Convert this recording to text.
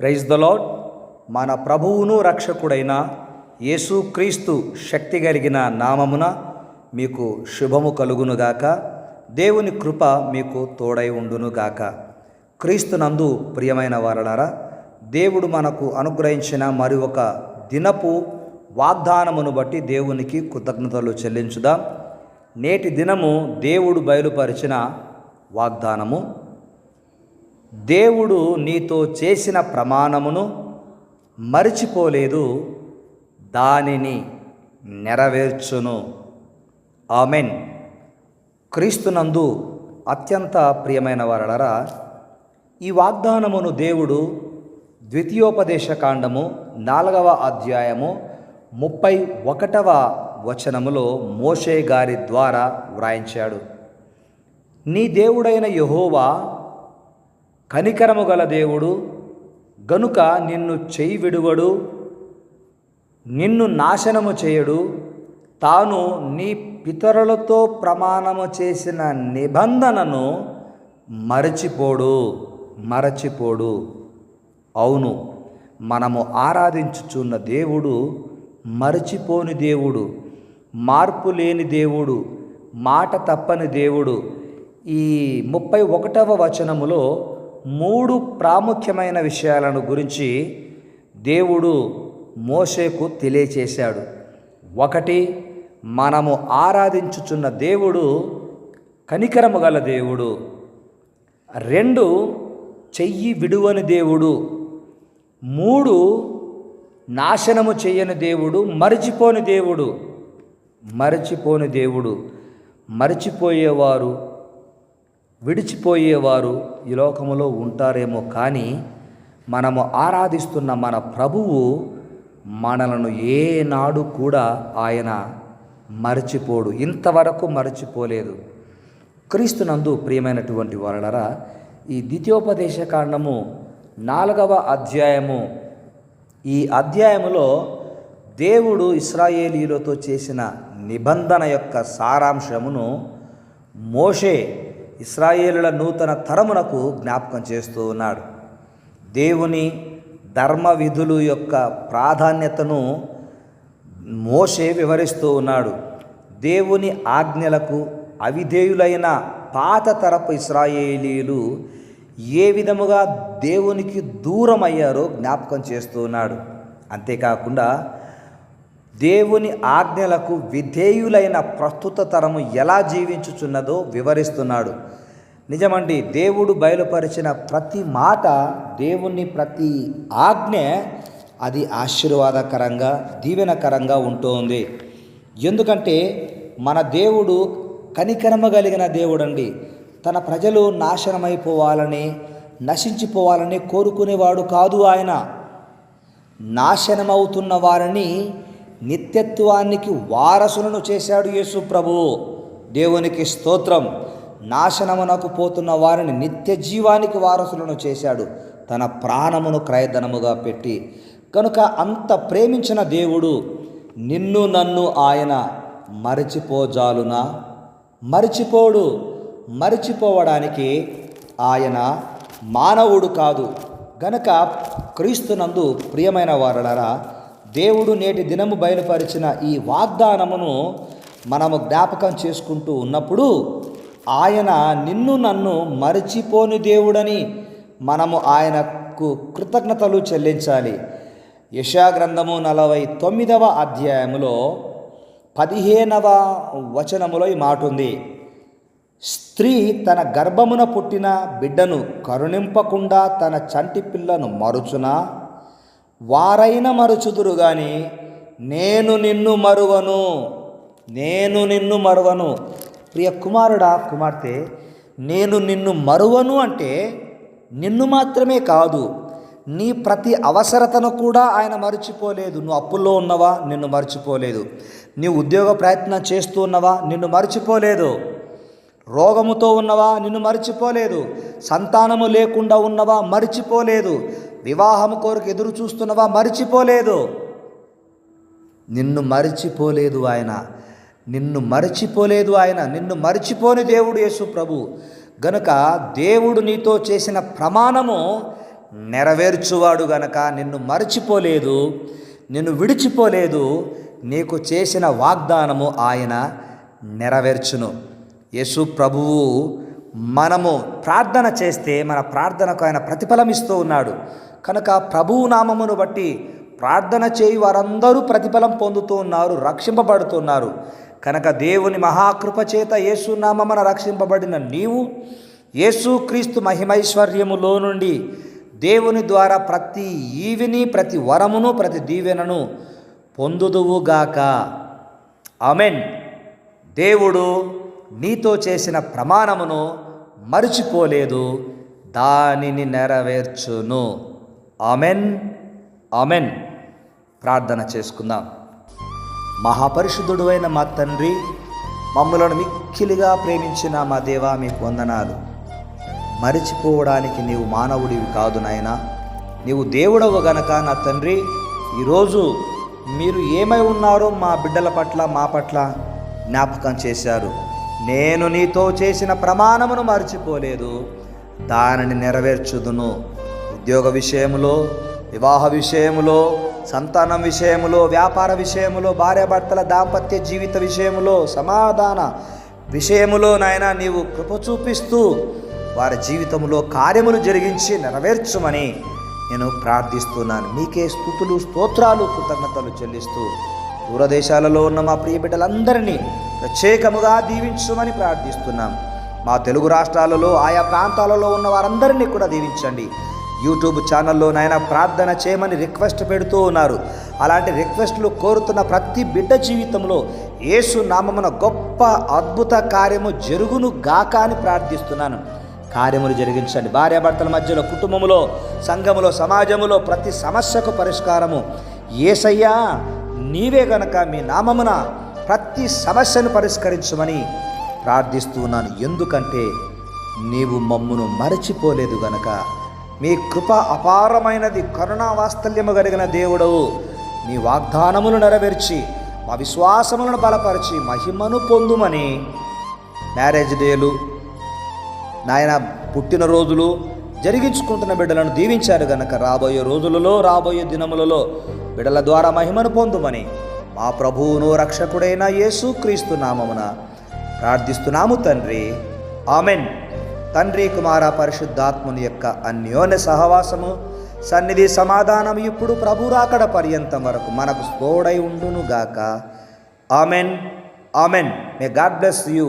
Praise the lord. మన ప్రభువును రక్షకుడైన యేసుక్రీస్తు శక్తి కలిగిన నామమున మీకు శుభము కలుగునుగాక. దేవుని కృప మీకు తోడై ఉండునుగాక. క్రీస్తునందు ప్రియమైన వారలారా, దేవుడు మనకు అనుగ్రహించిన మరి ఒక దినపు వాగ్దానమును బట్టి దేవునికి కృతజ్ఞతలు చెల్లించుదాం. నేటి దినము దేవుడు బయలుపరిచిన వాగ్దానము: దేవుడు నీతో చేసిన ప్రమాణమును మరిచిపోలేదు, దానిని నెరవేర్చును. ఆమెన్. క్రీస్తునందు అత్యంత ప్రియమైన వారలారా, ఈ వాగ్దానమును దేవుడు ద్వితీయోపదేశ కాండము 4వ అధ్యాయము 31వ వచనములో మోషే గారి ద్వారా వ్రాయించాడు. నీ దేవుడైన యెహోవా కనికరము గల దేవుడు గనుక నిన్ను చేయి విడువడు, నిన్ను నాశనము చేయడు. తాను నీ పితరులతో ప్రమాణము చేసిన నిబంధనను మరచిపోడు. అవును, మనము ఆరాధించుచున్న దేవుడు మరచిపోని దేవుడు, మార్పు లేని దేవుడు, మాట తప్పని దేవుడు. ఈ 31వ వచనములో 3 ప్రాముఖ్యమైన విషయాలను గురించి దేవుడు మోషేకు తెలియచేశాడు. 1, మనము ఆరాధించుచున్న దేవుడు కనికరము గల దేవుడు. 2, చెయ్యి విడువని దేవుడు. 3, నాశనము చెయ్యని దేవుడు, మరిచిపోని దేవుడు. మరిచిపోయేవారు, విడిచిపోయేవారు ఈ లోకములో ఉంటారేమో, కానీ మనము ఆరాధిస్తున్న మన ప్రభువు మనలను ఏనాడు కూడా ఆయన మరచిపోడు, ఇంతవరకు మరచిపోలేదు. క్రీస్తునందు ప్రియమైనటువంటి వారలారా, ఈ ద్వితీయోపదేశ కాండము 4వ అధ్యాయము, ఈ అధ్యాయములో దేవుడు ఇశ్రాయేలీయులతో చేసిన నిబంధన యొక్క సారాంశమును మోషే ఇశ్రాయేలుల నూతన తరమునకు జ్ఞాపకం చేస్తూ ఉన్నాడు. దేవుని ధర్మ విధులు యొక్క ప్రాధాన్యతను మోషే వివరిస్తూ ఉన్నాడు. దేవుని ఆజ్ఞలకు అవిధేయులైన పాత తరపు ఇశ్రాయేలీయులు ఏ విధముగా దేవునికి దూరం అయ్యారో జ్ఞాపకం చేస్తూ ఉన్నాడు. అంతేకాకుండా దేవుని ఆజ్ఞలకు విధేయులైన ప్రస్తుత తరము ఎలా జీవించుచున్నదో వివరిస్తున్నాడు. నిజమండి, దేవుడు బయలుపరిచిన ప్రతి మాట, దేవుని ప్రతి ఆజ్ఞ అది ఆశీర్వాదకరంగా, దీవెనకరంగా ఉంటుంది. ఎందుకంటే మన దేవుడు కనికరమ కలిగిన దేవుడండి. తన ప్రజలు నాశనమైపోవాలని, నశించిపోవాలని కోరుకునేవాడు కాదు. ఆయన నాశనమవుతున్న వారిని నిత్యత్వానికి వారసులను చేశాడు యేసు ప్రభువు. దేవునికి స్తోత్రం. నాశనమునకు పోతున్న వారిని నిత్య జీవానికి వారసులను చేశాడు, తన ప్రాణమును క్రయధనముగా పెట్టి. కనుక అంత ప్రేమించిన దేవుడు నిన్ను నన్ను ఆయన మరచిపోజాలునా? మరచిపోడు. మరచిపోవడానికి ఆయన మానవుడు కాదు. గనక క్రీస్తునందు ప్రియమైన వారలారా, దేవుడు నేటి దినము బయలుపరిచిన ఈ వాగ్దానమును మనము జ్ఞాపకం చేసుకుంటూ ఉన్నప్పుడు ఆయన నిన్ను నన్ను మరచిపోని దేవుడని మనము ఆయనకు కృతజ్ఞతలు చెల్లించాలి. యెషయా గ్రంథము 49వ అధ్యాయములో 15వ వచనములో ఈ మాట ఉంది: స్త్రీ తన గర్భమున పుట్టిన బిడ్డను కరుణింపకుండా తన చంటి పిల్లను మరుచునా? వారైన మరుచుదురు గాని నేను నిన్ను మరువను. ప్రియ కుమారుడా, కుమార్తె, నేను నిన్ను మరువను అంటే నిన్ను మాత్రమే కాదు, నీ ప్రతి అవసరతను కూడా ఆయన మర్చిపోలేదు. నువ్వు అప్పుల్లో ఉన్నవా? నిన్ను మర్చిపోలేదు. నీవు ఉద్యోగ ప్రయత్నం చేస్తూ ఉన్నవా? నిన్ను మర్చిపోలేదు. రోగముతో ఉన్నవా? నిన్ను మర్చిపోలేదు. సంతానము లేకుండా ఉన్నవా? మర్చిపోలేదు. వివాహము కొరకు ఎదురు చూస్తున్నవా? మర్చిపోలేదు. నిన్ను మర్చిపోలేదు ఆయన. నిన్ను మర్చిపోని దేవుడు యేసు ప్రభు. గనుక దేవుడు నీతో చేసిన ప్రమాణము నెరవేర్చువాడు గనక నిన్ను మరచిపోలేదు, నిన్ను విడిచిపోలేదు. నీకు చేసిన వాగ్దానము ఆయన నెరవేర్చును. యేసు ప్రభువు మనము ప్రార్థన చేస్తే మన ప్రార్థనకు ఆయన ప్రతిఫలం ఇస్తూ ఉన్నాడు. కనుక ప్రభువు నామమును బట్టి ప్రార్థన చేయి వారందరూ ప్రతిఫలం పొందుతూ ఉన్నారు, రక్షింపబడుతున్నారు. కనుక దేవుని మహాకృప చేత యేసు నామమున రక్షింపబడిన నీవు యేసుక్రీస్తు మహిమైశ్వర్యములో నుండి దేవుని ద్వారా ప్రతి ఈవిని, ప్రతి వరమును, ప్రతి దీవెనను పొందుదువుగాక. ఆమెన్. దేవుడు నీతో చేసిన ప్రమాణమును మరిచిపోలేదు, దానిని నెరవేర్చును. Amen, amen. ప్రార్థన చేసుకుందాం. మహాపరిశుద్ధుడు అయిన మా తండ్రి, మమ్మలను మిక్కిలిగా ప్రేమించిన మా దేవా, మీకు వందనాలు. మరిచిపోవడానికి నీవు మానవుడివి కాదు నాయనా, నీవు దేవుడవు గనక నా తండ్రి, ఈరోజు మీరు ఏమై ఉన్నారో మా బిడ్డల పట్ల, మా పట్ల జ్ఞాపకం చేశారు. నేను నీతో చేసిన ప్రమాణమును మర్చిపోలేదు, దానిని నెరవేర్చుదును. ఉద్యోగ విషయములో, వివాహ విషయములో, సంతానం విషయములో, వ్యాపార విషయములో, భార్యాభర్తల దాంపత్య జీవిత విషయములో, సమాధాన విషయములో నాయన నీవు కృప చూపిస్తూ వారి జీవితంలో కార్యములు జరిగించి నెరవేర్చుమని నేను ప్రార్థిస్తున్నాను. మీకే స్తుతులు, స్తోత్రాలు, కృతజ్ఞతలు చెల్లిస్తూ దూరదేశాలలో ఉన్న మా ప్రియ బిడ్డలందరినీ ప్రత్యేకముగా దీవించమని ప్రార్థిస్తున్నాం. మా తెలుగు రాష్ట్రాలలో, ఆయా ప్రాంతాలలో ఉన్న వారందరినీ కూడా దీవించండి. యూట్యూబ్ ఛానల్లో నాయన ప్రార్థన చేయమని రిక్వెస్ట్ పెడుతూ ఉన్నారు. అలాంటి రిక్వెస్ట్లు కోరుతున్న ప్రతి బిడ్డ జీవితంలో యేసు నామమున గొప్ప అద్భుత కార్యము జరుగును గాక అని ప్రార్థిస్తున్నాను. కార్యములు జరిగించండి. భార్యాభర్తల మధ్యలో, కుటుంబములో, సంఘములో, సమాజములో ప్రతి సమస్యకు పరిష్కారము యేసయ్యా నీవే గనక మీ నామమున ప్రతి సమస్యను పరిష్కరించమని ప్రార్థిస్తున్నాను. ఎందుకంటే నీవు మమ్మును మరచిపోలేదు గనక. మీ కృప అపారమైనది, కరుణా వాత్సల్యము కలిగిన దేవుడవు. మీ వాగ్దానములు నెరవేర్చి మా విశ్వాసములను బలపరిచి మహిమను పొందుమని మ్యారేజ్ డేలు, నాయన పుట్టినరోజులు జరిగించుకుంటున్న బిడ్డలను దీవించారు గనక రాబోయే రోజులలో, రాబోయే దినములలో బిడ్డల ద్వారా మహిమను పొందుమని మా ప్రభువును రక్షకుడైన యేసుక్రీస్తు నామమున ప్రార్థిస్తున్నాము తండ్రి. ఆమెన్. తండ్రి, కుమార, పరిశుద్ధాత్ముని యొక్క అన్యోన్య సహవాసము, సన్నిధి, సమాధానం ఇప్పుడు ప్రభు రాకడ పర్యంతం వరకు మనకు తోడై ఉండును గాక. Amen, amen. May God bless you.